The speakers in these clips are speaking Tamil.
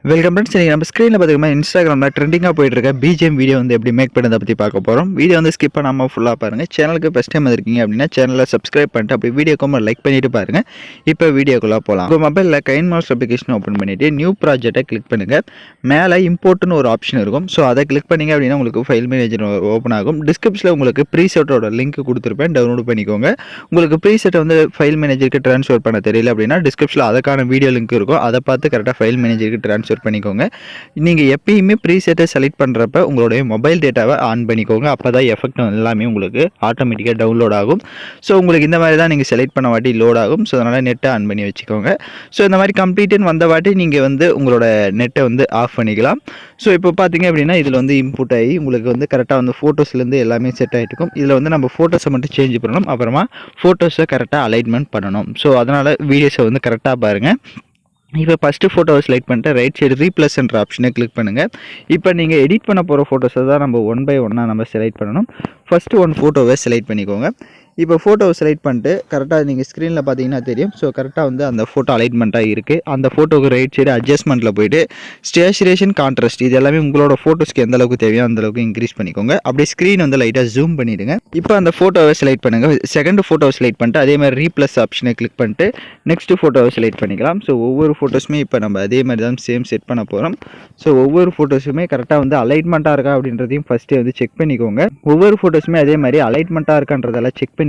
Welcome friends. இன்றைக்கி நம்ம ஸ்க்ரீனில் பார்த்திங்கன்னா இன்ஸ்டாகிராமில் ட்ரெண்டிங்காக போயிட்டுருக்க பிஜிஎம் வீடியோ வந்து எப்படி மேக் பண்ணுறதை பற்றி பார்க்க போகிறோம். வீடியோ வந்து ஸ்கிப் பண்ணாமல் ஃபுல்லாக பாருங்கள். சேனலுக்கு ஃபஸ்ட் டைம் இருக்கீங்க அப்படின்னா சேனலை சப்ஸ்கிரைப் பண்ணிட்டு அப்படி வீடியோக்கு லைக் பண்ணிவிட்டு பாருங்கள். இப்போ வீடியோக்குள்ளே போகலாம். உங்கள் மொபைலில் கைன்மாஸ்டர் அப்ளிகேஷன் ஓப்பன் பண்ணிவிட்டு நியூ ப்ராஜெக்டை கிளிக் பண்ணுங்கள். மேலே இம்போர்ட்னு ஒரு ஆப்ஷன் இருக்கும். ஸோ அதை கிளிக் பண்ணிங்க அப்படின்னா உங்களுக்கு ஃபைல் மேனேஜர் ஓப்பன் ஆகும். டிஸ்கிரிப்ஷனில் உங்களுக்கு ப்ரீசெட்டோட லிங்க் கொடுத்துருப்பேன், டவுன்லோட் பண்ணிக்கோங்க. உங்களுக்கு ப்ரீசெட்டை வந்து ஃபைல் மேனேஜருக்கு ட்ரான்ஸ்ஃபர் பண்ண தெரியல அப்படின்னா டிஸ்கிரிப்ஷனில் அதுக்கான வீடியோ லிங்க் இருக்கும். அதை பார்த்து கரெக்டாக ஃபைல் மேனேஜருக்கு ட்ரான்ஸ்ஃபர் பண்ணிக்கோங்க. நீங்கள் எப்பயுமே ப்ரீசெட்டை செலக்ட் பண்ணுறப்ப உங்களுடைய மொபைல் டேட்டாவை ஆன் பண்ணிக்கோங்க. அப்போ தான் எஃபெக்ட் எல்லாமே உங்களுக்கு ஆட்டோமேட்டிக்காக டவுன்லோட் ஆகும். ஸோ உங்களுக்கு இந்த மாதிரி தான் நீங்கள் செலக்ட் பண்ண வாட்டி லோட் ஆகும். ஸோ அதனால் நெட்டை ஆன் பண்ணி வச்சுக்கோங்க. ஸோ இந்த மாதிரி கம்ப்ளீட்டுன்னு வந்த வாட்டி நீங்கள் வந்து உங்களோட நெட்டை வந்து ஆஃப் பண்ணிக்கலாம். ஸோ இப்போ பார்த்தீங்க அப்படின்னா இதில் வந்து இன்புட் ஆகி உங்களுக்கு வந்து கரெக்டாக வந்து ஃபோட்டோஸ்லேருந்து எல்லாமே செட் ஆகிட்டு இருக்கும். இதில் வந்து நம்ம ஃபோட்டோஸை மட்டும் சேஞ்ச் பண்ணணும். அப்புறமா ஃபோட்டோஸை கரெக்டாக அலைன்மெண்ட் பண்ணணும். ஸோ அதனால் வீடியோஸை வந்து கரெக்டாக பாருங்கள். இப்போ ஃபஸ்ட்டு ஃபோட்டோவை செலக்ட் பண்ணிட்டு ரைட் சைடு ரீப்ளேஸ்ன்ற ஆப்ஷனை கிளிக் பண்ணுங்கள். இப்போ நீங்கள் எடிட் பண்ண போகிற ஃபோட்டோஸை தான் நம்ம ஒன் பை ஒன்னாக நம்ம செலக்ட் பண்ணணும். ஃபஸ்ட்டு ஒன் ஃபோட்டோவை செலக்ட் பண்ணிக்கோங்க. இப்போ ஃபோட்டோவை செலக்ட் பண்ணிட்டு கரெக்டாக நீங்கள் ஸ்க்ரீனில் பார்த்தீங்கன்னா தெரியும். ஸோ கரெக்டாக வந்து அந்த ஃபோட்டோ அலைன்மெண்ட்டாக இருக்குது. அந்த ஃபோட்டோவுக்கு ரைட் சைடு அட்ஜஸ்ட்மெண்ட்டில் போய்ட்டு ஸ்டேச்சுரேஷன் கான்ட்ராஸ்ட் இது எல்லாமே உங்களோட ஃபோட்டோஸ்க்கு எந்த அளவுக்கு தேவையோ அந்தளவுக்கு இன்க்ரீஸ் பண்ணிக்கோங்க. அப்படியே ஸ்க்ரீன் வந்து லைட்டாக ஜூம் பண்ணிவிடுங்க. இப்போ அந்த ஃபோட்டோவை செலக்ட் பண்ணுங்கள். செகண்ட் ஃபோட்டோவை செலக்ட் பண்ணிட்டு அதே மாதிரி ரீப்ளஸ் ஆப்ஷனை கிளிக் பண்ணிட்டு நெக்ஸ்ட் ஃபோட்டோவை செலக்ட் பண்ணிக்கலாம். ஸோ ஒவ்வொரு ஃபோட்டோஸுமே இப்போ நம்ம அதே மாதிரி தான் சேம் செட் பண்ண போகிறோம். ஸோ ஒவ்வொரு ஃபோட்டோஸுமே கரெக்டாக வந்து அலைன்மெண்ட்டாக இருக்கா அப்படின்றதையும் ஃபஸ்ட்டே வந்து செக் பண்ணிக்கோங்க. ஒவ்வொரு ஃபோட்டோஸுமே அதே மாதிரி அலைன்மெண்ட்டாக இருக்கான்றதெல்லாம் செக் பண்ணிக்கோங்க.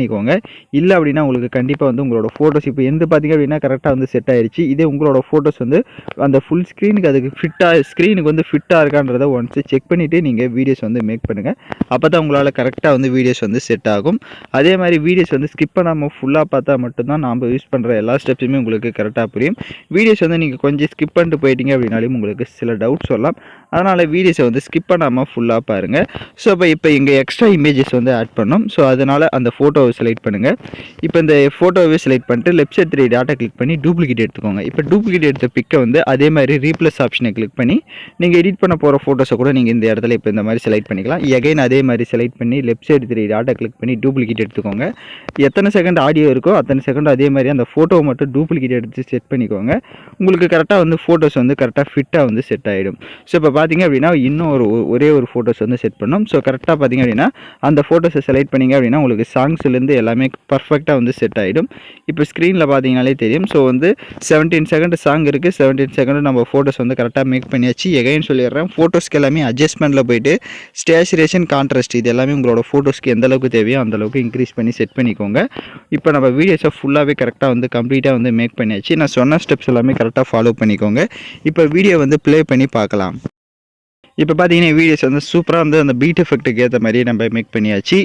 இல்லை அப்படின்னா உங்களுக்கு கண்டிப்பாக வந்து உங்களோட ஃபோட்டோஸ் இப்போ எந்த பார்த்தீங்க அப்படின்னா கரெக்டாக வந்து செட் ஆயிடுச்சு. இதே உங்களோட ஃபோட்டோஸ் வந்து அந்த ஃபுல் ஸ்க்ரீனுக்கு அதுக்கு ஸ்க்ரீனுக்கு வந்து ஃபிட்டாக இருக்கான்றதை ஒன்ஸ் செக் பண்ணிவிட்டு நீங்கள் வீடியோஸ் வந்து மேக் பண்ணுங்கள். அப்போ தான் உங்களால் கரெக்டாக வந்து வீடியோஸ் வந்து செட் ஆகும். அதே மாதிரி வீடியோஸ் வந்து ஸ்கிப் பண்ணாமல் ஃபுல்லாக பார்த்தா மட்டும்தான் நாம் யூஸ் பண்ணுற எல்லா ஸ்டெப்ஸுமே உங்களுக்கு கரெக்டாக புரியும். வீடியோஸ் வந்து நீங்கள் கொஞ்சம் ஸ்கிப் பண்ணிட்டு போயிட்டீங்க அப்படின்னாலும் உங்களுக்கு சில டவுட்ஸ் வரலாம். அதனால் வீடியோஸை வந்து ஸ்கிப் பண்ணாமல் ஃபுல்லாக பாருங்கள். ஸோ இப்போ இங்கே எக்ஸ்ட்ரா இமேஜஸ் வந்து ஆட் பண்ணோம். ஸோ அதனால் அந்த ஃபோட்டோவை செலக்ட் பண்ணுங்கள். இப்போ இந்த ஃபோட்டோவை செலக்ட் பண்ணிட்டு லெஃப்ட் சைட் 3 டாட்டா கிளிக் பண்ணி டூப்ளிகேட் எடுத்துக்கோங்க. இப்போ டூப்ளிகேட் எடுத்த பிக்கை வந்து அதே மாதிரி ரீப்ளேஸ் ஆப்ஷனை கிளிக் பண்ணி நீங்கள் எடிட் பண்ண போகிற ஃபோட்டோஸை கூட நீங்கள் இந்த இடத்துல இப்போ இந்த மாதிரி செலக்ட் பண்ணிக்கலாம். எகைன் அதே மாதிரி செலக்ட் பண்ணி லெஃப்ட் சைடு 3 டாட்டா கிளிக் பண்ணி டூப்ளிகேட் எடுத்துக்கோங்க. எத்தனை செகண்ட் ஆடியோ இருக்கோ அத்தனை செகண்ட் அதே மாதிரி அந்த ஃபோட்டோவை மட்டும் டூப்ளிகேட் எடுத்து செட் பண்ணிக்கோங்க. உங்களுக்கு கரெக்டாக வந்து ஃபோட்டோஸ் வந்து கரெக்டாக ஃபிட்டாக வந்து செட் ஆகிடும். ஸோ இப்போ பார்த்தீங்க அப்படின்னா இன்னும் ஒரே ஒரு ஃபோட்டோஸ் வந்து செட் பண்ணோம். ஸோ கரெக்டாக பார்த்தீங்க அப்படின்னா அந்த ஃபோட்டோஸை செலக்ட் பண்ணிங்க அப்படின்னா உங்களுக்கு சாங்ஸ்லேருந்து எல்லாமே பர்ஃபெக்டாக வந்து செட் ஆகிடும். இப்போ ஸ்க்ரீனில் பார்த்தீங்கனாலே தெரியும். ஸோ வந்து 17 செகண்ட் சாங் இருக்குது. 17 செகண்ட் நம்ம ஃபோட்டோஸ் வந்து கரெக்டாக மேக் பண்ணியாச்சு. எகைன் சொல்லிடுறேன், ஃபோட்டோஸ்க்கு எல்லாமே அட்ஜஸ்ட்மெண்ட்டில் போய்ட்டு ஸ்டேச்சுரேஷன் கான்ட்ராஸ்ட் இது எல்லாமே உங்களோட ஃபோட்டோஸ்க்கு எந்த அளவுக்கு தேவையோ அந்தளவுக்கு இன்க்ரீஸ் பண்ணி செட் பண்ணிக்கோங்க. இப்போ நம்ம வீடியோஸை ஃபுல்லாகவே கரெக்டாக வந்து கம்ப்ளீட்டாக வந்து மேக் பண்ணியாச்சு. நான் சொன்ன ஸ்டெப்ஸ் எல்லாமே கரெக்டாக ஃபாலோ பண்ணிக்கோங்க. இப்போ வீடியோ வந்து ப்ளே பண்ணி பார்க்கலாம். இப்போ பார்த்தீங்கன்னா வீடியோஸ் வந்து சூப்பராக வந்து அந்த பீட் எஃபெக்ட்டுக்கு ஏற்ற மாதிரி நம்ம மேக் பண்ணியாச்சு.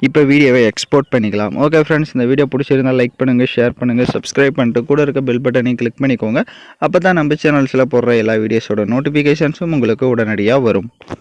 இப்போ வீடியோவை எக்ஸ்போர்ட் பண்ணிக்கலாம். ஓகே ஃப்ரெண்ட்ஸ், இந்த வீடியோ பிடிச்சிருந்தால் லைக் பண்ணுங்கள், ஷேர் பண்ணுங்கள், சப்ஸ்கிரைப் பண்ணிட்டு கூட இருக்க பெல் பட்டனையும் கிளிக் பண்ணிக்கோங்க. அப்போ தான் நம்ம சேனல்ஸில் போடுற எல்லா வீடியோஸோட நோட்டிஃபிகேஷன்ஸும் உங்களுக்கு உடனடியாக வரும்.